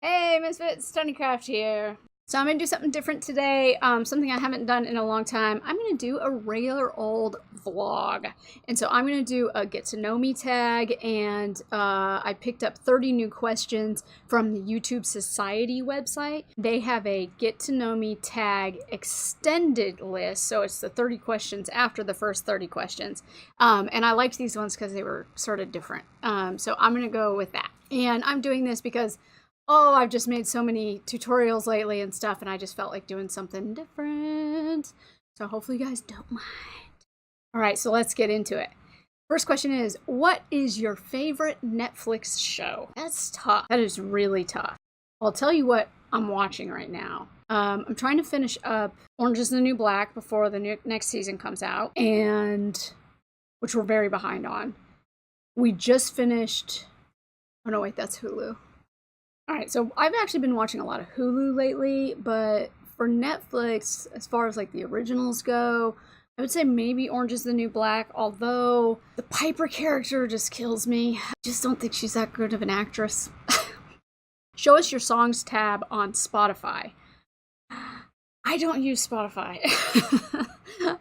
Hey Misfits, Tonicraft here. So I'm gonna do something different today, something I haven't done in a long time. I'm gonna do a regular old vlog. And so I'm gonna do a get to know me tag, and I picked up 30 new questions from the YouTube Society website. They have a get to know me tag extended list, so it's the 30 questions after the first 30 questions. And I liked these ones because they were sort of different. So I'm gonna go with that. And I'm doing this because I've just made so many tutorials lately and stuff, and I just felt like doing something different. So hopefully you guys don't mind. All right, so let's get into it. First question is, what is your favorite Netflix show? That's tough. That is really tough. I'll tell you what I'm watching right now. I'm trying to finish up Orange is the New Black before the next season comes out, and which we're very behind on. We just finished, oh no, wait, that's Hulu. All right, so I've actually been watching a lot of Hulu lately, but for Netflix, as far as like the originals go, I would say maybe Orange is the New Black, although the Piper character just kills me. I just don't think she's that good of an actress. Show us your songs tab on Spotify. I don't use Spotify.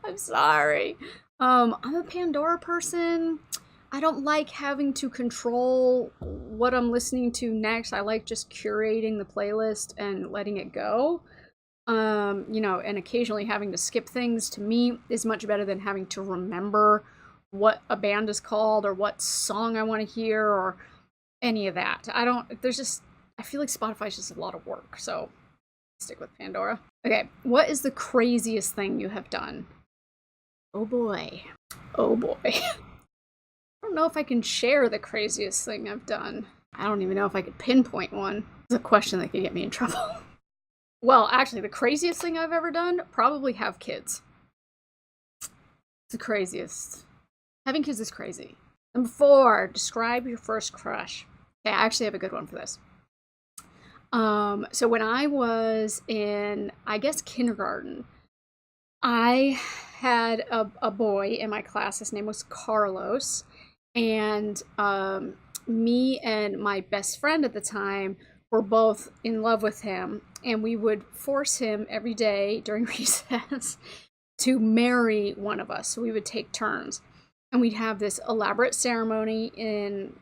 I'm sorry. I'm a Pandora person. I don't like having to control what I'm listening to next. I like just curating the playlist and letting it go. And occasionally having to skip things, to me, is much better than having to remember what a band is called or what song I want to hear or any of that. I feel like Spotify's just a lot of work, so stick with Pandora. Okay, what is the craziest thing you have done? Oh boy. Oh boy. I don't know if I can share the craziest thing I've done. I don't even know if I could pinpoint one. It's a question that could get me in trouble. Well, actually, the craziest thing I've ever done, probably have kids. It's the craziest. Having kids is crazy. Number 4, describe your first crush. Okay, I actually have a good one for this. So when I was in, I guess, kindergarten, I had a boy in my class. His name was Carlos. And me and my best friend at the time were both in love with him, and we would force him every day during recess to marry one of us. So we would take turns, and we'd have this elaborate ceremony in,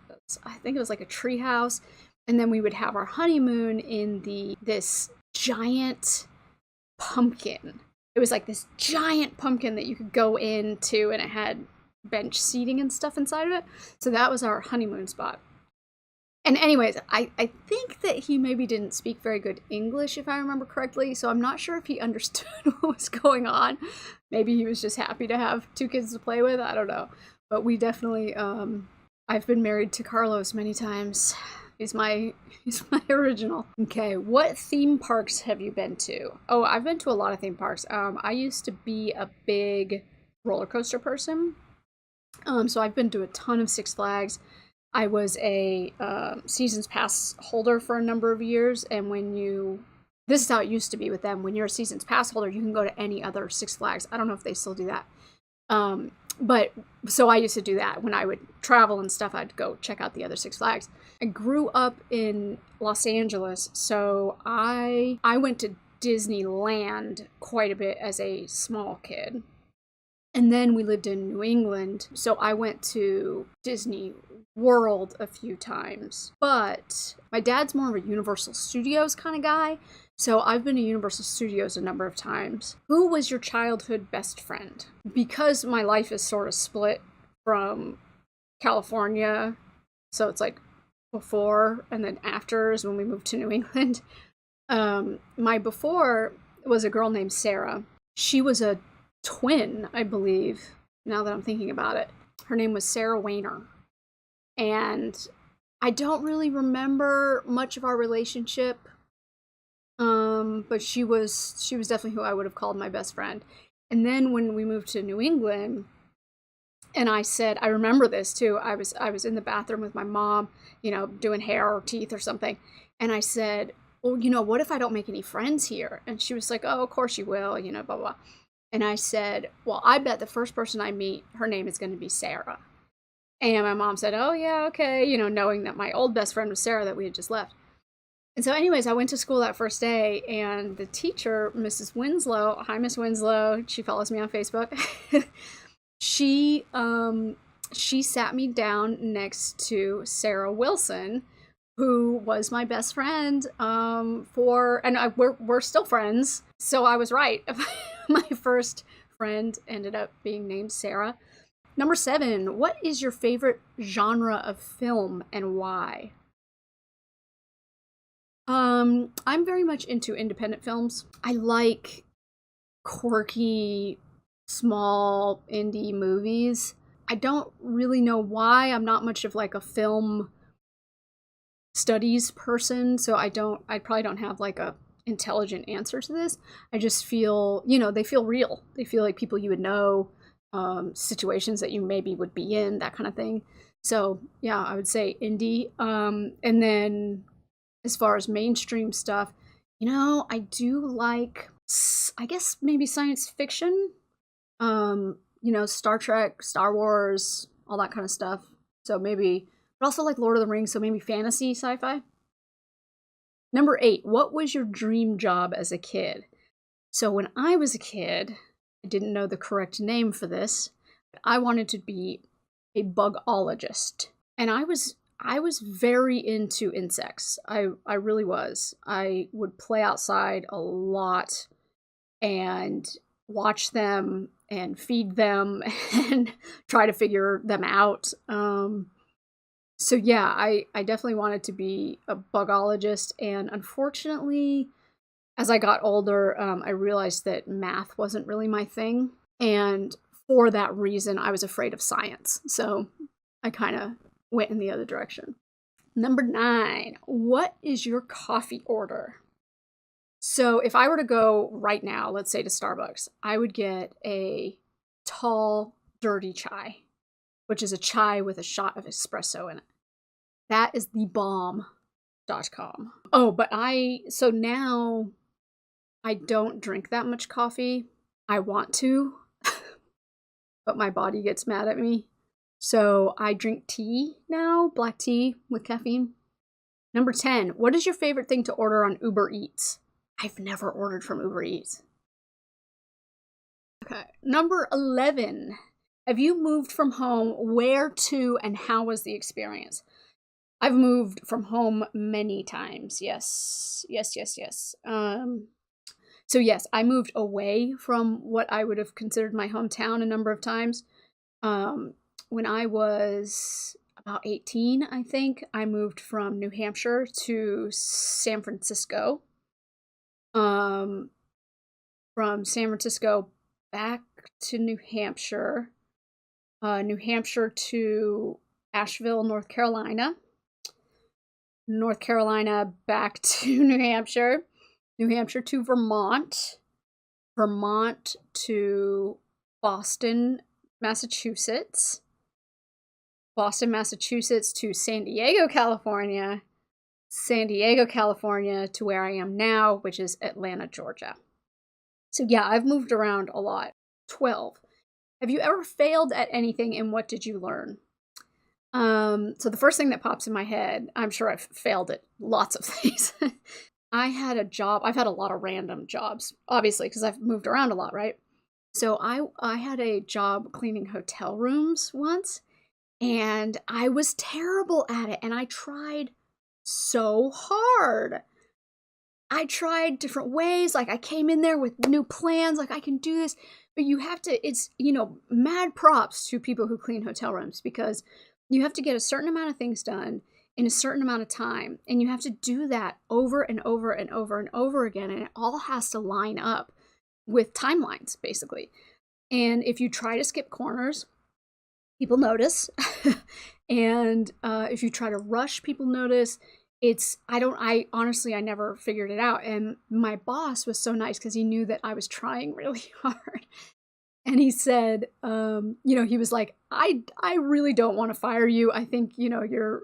I think it was like a tree house, and then we would have our honeymoon in this giant pumpkin. It was like this giant pumpkin that you could go into, and it had bench seating and stuff inside of it. So that was our honeymoon spot. And anyways, I think that he maybe didn't speak very good English, if I remember correctly, so I'm not sure if he understood what was going on. Maybe he was just happy to have 2 kids to play with, I don't know. But we definitely, I've been married to Carlos many times. He's my original. Okay, what theme parks have you been to? Oh, I've been to a lot of theme parks. I used to be a big roller coaster person. So I've been to a ton of Six Flags. I was a seasons pass holder for a number of years, and this is how it used to be with them. When you're a seasons pass holder, you can go to any other Six Flags. I don't know if they still do that. But so I used to do that. When I would travel and stuff, I'd go check out the other Six Flags. I grew up in Los Angeles, so I went to Disneyland quite a bit as a small kid. And then we lived in New England, so I went to Disney World a few times. But my dad's more of a Universal Studios kind of guy, so I've been to Universal Studios a number of times. Who was your childhood best friend? Because my life is sort of split from California, so it's like before and then after is when we moved to New England. My before was a girl named Sarah. She was a twin, I believe, now that I'm thinking about it. Her name was Sarah Weiner. And I don't really remember much of our relationship, but she was definitely who I would have called my best friend. And then when we moved to New England, and I said, I remember this too, I was in the bathroom with my mom, doing hair or teeth or something, and I said, well, what if I don't make any friends here? And she was like, oh, of course you will, blah, blah. And I said, well, I bet the first person I meet, her name is going to be Sarah. And my mom said, oh, yeah, okay, knowing that my old best friend was Sarah that we had just left. And so, anyways, I went to school that first day, and the teacher, Mrs. Winslow, hi, Miss Winslow, she follows me on Facebook. she she sat me down next to Sarah Wilson, who was my best friend and we're still friends. So I was right. My first friend ended up being named Sarah. Number 7, what is your favorite genre of film and why? I'm very much into independent films. I like quirky, small indie movies. I don't really know why. I'm not much of like a film studies person, so I probably don't have like a intelligent answer to this. I just feel, they feel real. They feel like people you would know, situations that you maybe would be in, that kind of thing. So yeah, I would say indie. And then as far as mainstream stuff, I do like, I guess maybe science fiction. Star Trek, Star Wars, all that kind of stuff. So maybe, but also like Lord of the Rings, so maybe fantasy, sci-fi. Number 8, what was your dream job as a kid? So when I was a kid, I didn't know the correct name for this, but I wanted to be a bugologist. And I was very into insects. I really was. I would play outside a lot and watch them and feed them and try to figure them out. So yeah, I definitely wanted to be a bugologist, and unfortunately, as I got older, I realized that math wasn't really my thing, and for that reason, I was afraid of science. So I kind of went in the other direction. Number 9, what is your coffee order? So if I were to go right now, let's say to Starbucks, I would get a tall, dirty chai, which is a chai with a shot of espresso in it. That is the bomb.com. Oh, so now I don't drink that much coffee. I want to, but my body gets mad at me. So I drink tea now, black tea with caffeine. Number 10, what is your favorite thing to order on Uber Eats? I've never ordered from Uber Eats. Okay. Number 11, have you moved from home? Where to and how was the experience? I've moved from home many times. Yes. Yes, yes, yes. So yes, I moved away from what I would have considered my hometown a number of times. Um, when I was about 18, I think, I moved from New Hampshire to San Francisco. Um, from San Francisco back to New Hampshire to Asheville, North Carolina, North Carolina back to New Hampshire, New Hampshire to Vermont, Vermont to Boston, Massachusetts, Boston, Massachusetts to San Diego, California, San Diego, California to where I am now, which is Atlanta, Georgia. So yeah, I've moved around a lot. 12. Have you ever failed at anything and what did you learn? So the first thing that pops in my head, I'm sure I've failed at lots of things. I had a job. I've had a lot of random jobs, obviously, because I've moved around a lot, right? So I had a job cleaning hotel rooms once, and I was terrible at it, and I tried so hard. I tried different ways. Like I came in there with new plans, like I can do this. But you have to, mad props to people who clean hotel rooms because you have to get a certain amount of things done in a certain amount of time. And you have to do that over and over and over and over again. And it all has to line up with timelines, basically. And if you try to skip corners, people notice. And if you try to rush, people notice. I honestly, I never figured it out. And my boss was so nice because he knew that I was trying really hard. And he said, he was like, I really don't want to fire you. I think, you're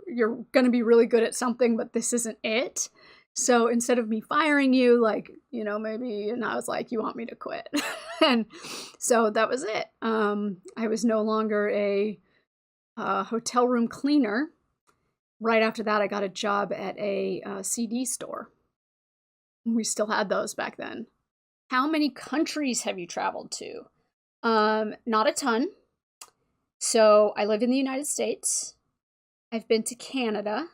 going to be really good at something, but this isn't it. So instead of me firing you, like, maybe, and I was like, you want me to quit. And so that was it. I was no longer a hotel room cleaner. Right after that, I got a job at a CD store. We still had those back then. How many countries have you traveled to? Not a ton. So I live in the United States. I've been to Canada.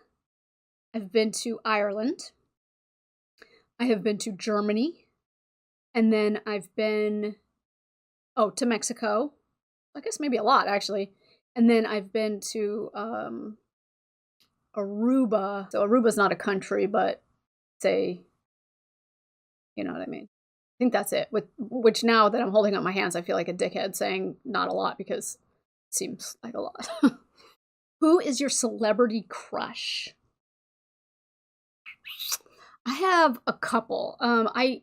I've been to Ireland. I have been to Germany. And then I've been, to Mexico. I guess maybe a lot, actually. And then I've been to Aruba. So Aruba's not a country, but it's you know what I mean. I think that's it. Which now that I'm holding up my hands, I feel like a dickhead saying not a lot because it seems like a lot. Who is your celebrity crush? I have a couple. I'm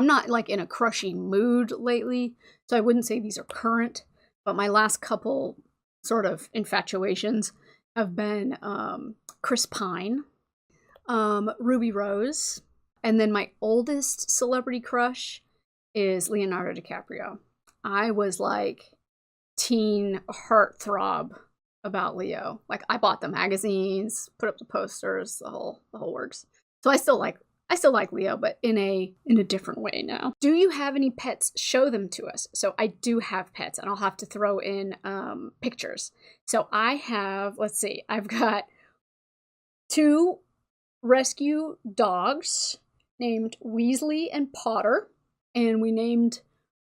not like in a crushy mood lately, so I wouldn't say these are current, but my last couple sort of infatuations have been Chris Pine, Ruby Rose, and then my oldest celebrity crush is Leonardo DiCaprio. I was like teen heartthrob about Leo. Like I bought the magazines, put up the posters, the whole works. So I still like Leo, but in a different way now. Do you have any pets? Show them to us. So I do have pets, and I'll have to throw in pictures. So I have, let's see, I've got 2 rescue dogs named Weasley and Potter, and we named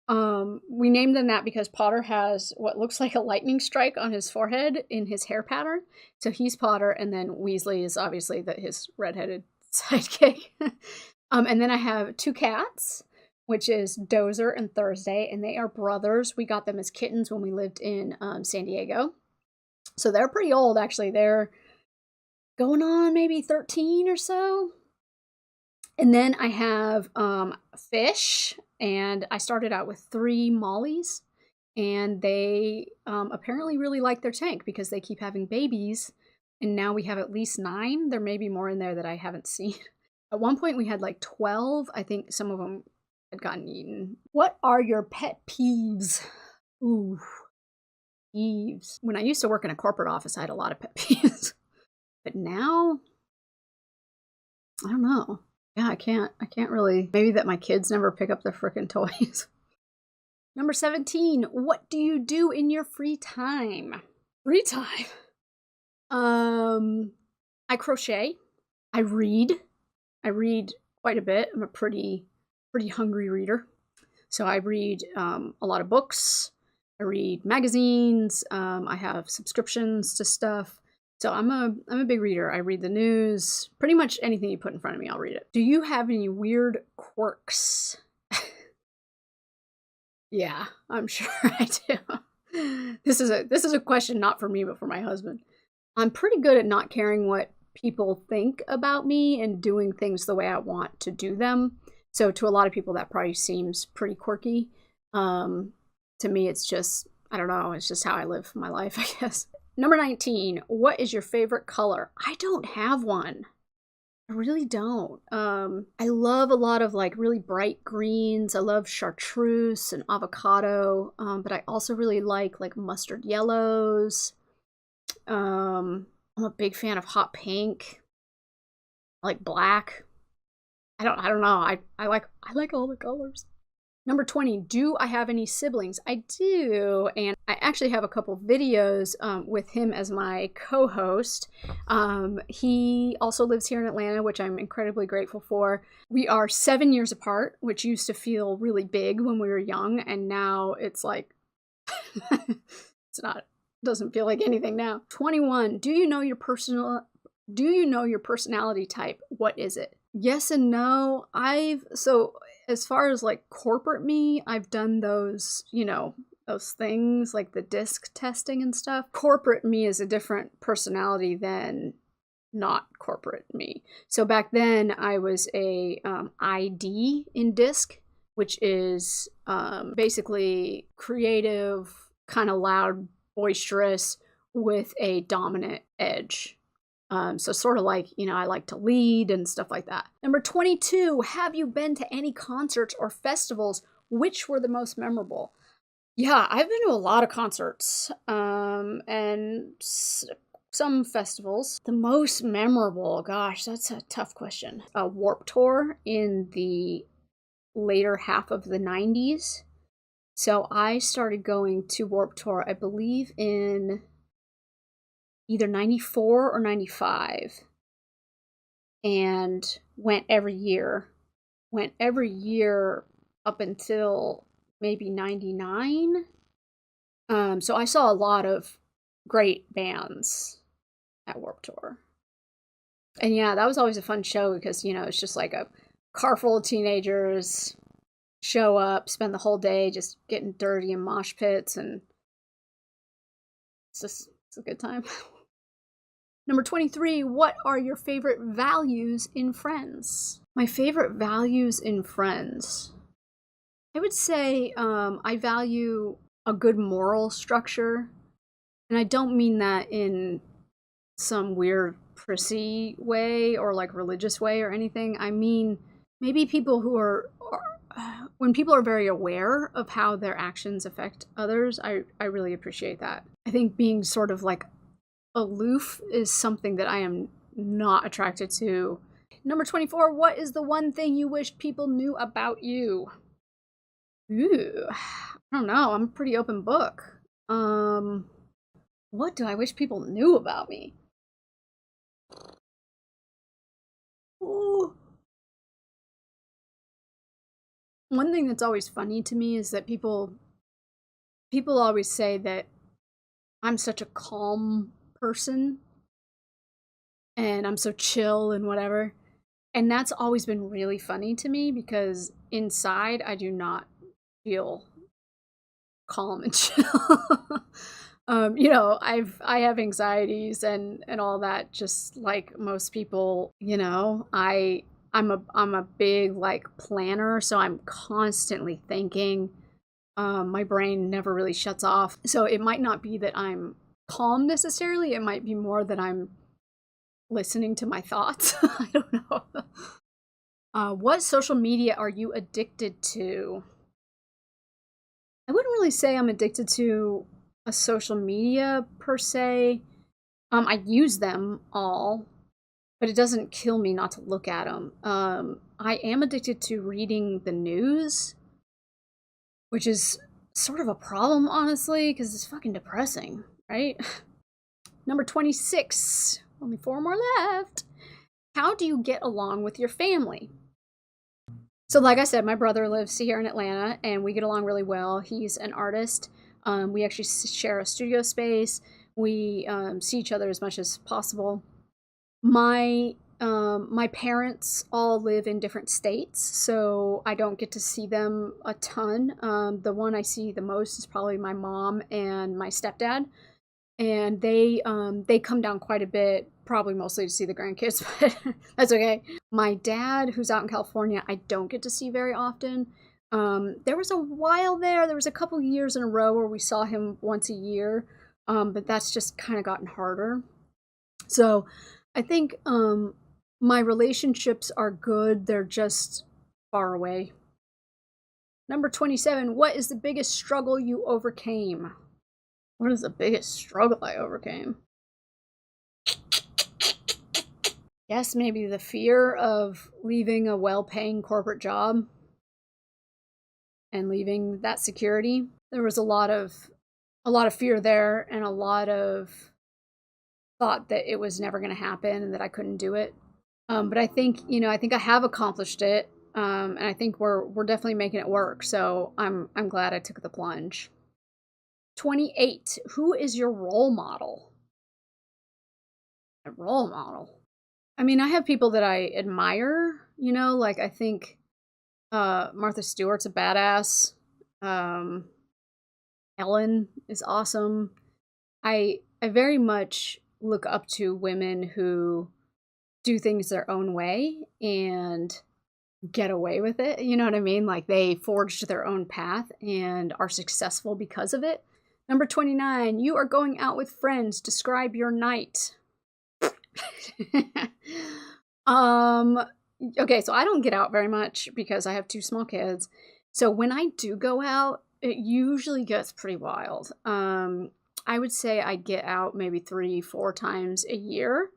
them that because Potter has what looks like a lightning strike on his forehead in his hair pattern. So he's Potter, and then Weasley is obviously his redheaded sidekick. And then I have 2 cats, which is Dozer and Thursday, and they are brothers. We got them as kittens when we lived in San Diego. So they're pretty old, actually. They're going on maybe 13 or so. And then I have fish, and I started out with 3 mollies, and they apparently really like their tank because they keep having babies, and now we have at least 9. There may be more in there that I haven't seen. At one point we had like 12. I think some of them had gotten eaten. What are your pet peeves? Ooh, peeves. When I used to work in a corporate office, I had a lot of pet peeves. But now, I don't know. Yeah, I can't really. Maybe that my kids never pick up their frickin' toys. Number 17, what do you do in your free time? Free time? I crochet. I read. I read quite a bit. I'm a pretty hungry reader. So I read a lot of books. I read magazines. I have subscriptions to stuff. So I'm a big reader. I read the news. Pretty much anything you put in front of me, I'll read it. Do you have any weird quirks? Yeah, I'm sure I do. This is a question not for me, but for my husband. I'm pretty good at not caring what people think about me and doing things the way I want to do them. So to a lot of people, that probably seems pretty quirky. To me, it's just, I don't know, it's just how I live my life, I guess. Number 19, what is your favorite color? I don't have one. I really don't. I love a lot of like really bright greens. I love chartreuse and avocado, but I also really like mustard yellows. I'm a big fan of hot pink. I like black. I don't know. I like all the colors. Number 20, do I have any siblings? I do, and I actually have a couple videos with him as my co-host. He also lives here in Atlanta, which I'm incredibly grateful for. We are 7 years apart, which used to feel really big when we were young, and now it's like, doesn't feel like anything now. 21, do you know your personality type? What is it? Yes and no. So as far as like corporate me, I've done those, those things like the disc testing and stuff. Corporate me is a different personality than not corporate me. So back then I was a ID in disc, which is basically creative, kind of loud, boisterous with a dominant edge. So sort of like, I like to lead and stuff like that. Number 22, have you been to any concerts or festivals? Which were the most memorable? Yeah, I've been to a lot of concerts, and some festivals. The most memorable, gosh, that's a tough question. A Warp Tour in the later half of the 90s. So I started going to Warp Tour, I believe, in either 94 or 95, and went every year. Went every year up until maybe 99. So I saw a lot of great bands at Warp Tour. And yeah, that was always a fun show because, it's just like a car full of teenagers show up, spend the whole day just getting dirty in mosh pits, and it's a good time. Number 23, what are your favorite values in friends? My favorite values in friends. I would say I value a good moral structure. And I don't mean that in some weird prissy way or like religious way or anything. I mean, maybe people who are when people are very aware of how their actions affect others, I really appreciate that. I think being sort of like aloof is something that I am not attracted to. Number 24, what is the one thing you wish people knew about you? Ooh, I don't know. I'm a pretty open book. What do I wish people knew about me? Ooh. One thing that's always funny to me is that people always say that I'm such a calm person and I'm so chill and whatever. And that's always been really funny to me because inside I do not feel calm and chill. I have anxieties and all that, just like most people. I'm a big like planner, so I'm constantly thinking. My brain never really shuts off, so it might not be that I'm calm necessarily. It might be more that I'm listening to my thoughts. I don't know. What social media are you addicted to? I wouldn't really say I'm addicted to a social media per se. I use them all, but it doesn't kill me not to look at them. I am addicted to reading the news, which is sort of a problem, honestly, because it's fucking depressing, right? Number 26. Only 4 more left. How do you get along with your family? So like I said, my brother lives here in Atlanta, and we get along really well. He's an artist. We actually share a studio space. We see each other as much as possible. My parents all live in different states, so I don't get to see them a ton. The one I see the most is probably my mom and my stepdad, and they come down quite a bit, probably mostly to see the grandkids, but that's okay. My dad, who's out in California, I don't get to see very often. There was a while there was a couple years in a row where we saw him once a year, but that's just kind of gotten harder. So I think my relationships are good, they're just far away. Number 27, what is the biggest struggle you overcame? What is the biggest struggle I overcame? Guess maybe the fear of leaving a well-paying corporate job and leaving that security. There was a lot of fear there, and a lot of thought that it was never going to happen and that I couldn't do it. But I think I have accomplished it, and I think we're definitely making it work. So I'm glad I took the plunge. 28. Who is your role model? A role model. I mean, I have people that I admire. Like I think Martha Stewart's a badass. Ellen is awesome. I very much look up to women who do things their own way and get away with it. You know what I mean? Like they forged their own path and are successful because of it. Number 29, you are going out with friends. Describe your night. Okay, so I don't get out very much because I have 2 small kids. So when I do go out, it usually gets pretty wild. I would say I get out maybe 3, 4 times a year,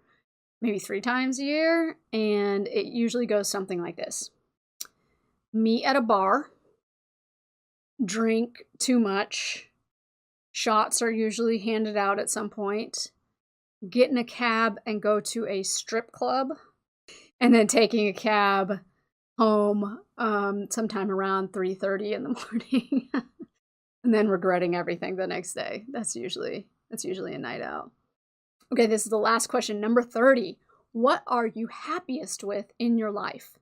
maybe 3 times a year, and it usually goes something like this. Meet at a bar, drink too much, shots are usually handed out at some point, get in a cab and go to a strip club, and then taking a cab home, sometime around 3:30 in the morning, and then regretting everything the next day. That's usually a night out. Okay, this is the last question, number 30. What are you happiest with in your life?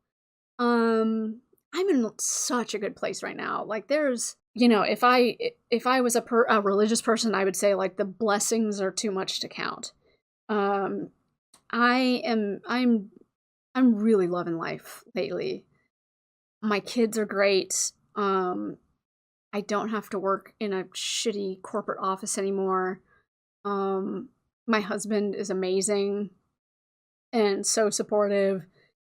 I'm in such a good place right now. Like there's, if I was a religious person, I would say like the blessings are too much to count. Um, I'm really loving life lately. My kids are great. I don't have to work in a shitty corporate office anymore. Um, my husband is amazing and so supportive.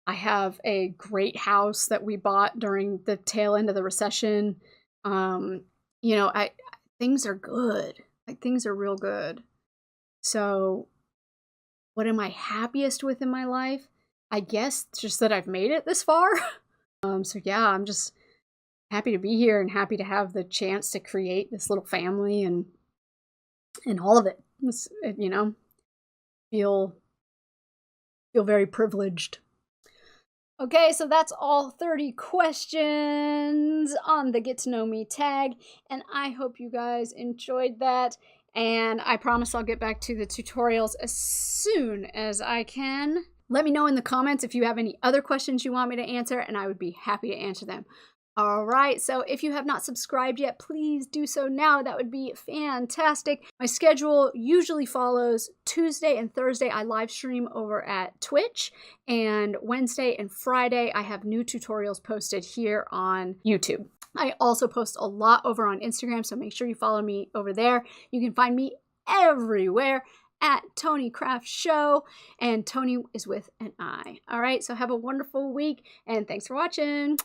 I have a great house that we bought during the tail end of the recession. Um, I things are good. Like things are real good. So, what am I happiest with in my life? I guess just that I've made it this far. So yeah, I'm just happy to be here and happy to have the chance to create this little family and all of it. Feel feel very privileged. Okay, so that's all 30 questions on the Get to Know Me tag, and I hope you guys enjoyed that. And I promise I'll get back to the tutorials as soon as I can. Let me know in the comments if you have any other questions you want me to answer, and I would be happy to answer them. All right, so if you have not subscribed yet, please do so now. That would be fantastic. My schedule usually follows Tuesday and Thursday. I live stream over at Twitch, and Wednesday and Friday, I have new tutorials posted here on YouTube. I also post a lot over on Instagram, so make sure you follow me over there. You can find me everywhere at tonicraftshow, and Toni is with an I. All right, so have a wonderful week, and thanks for watching.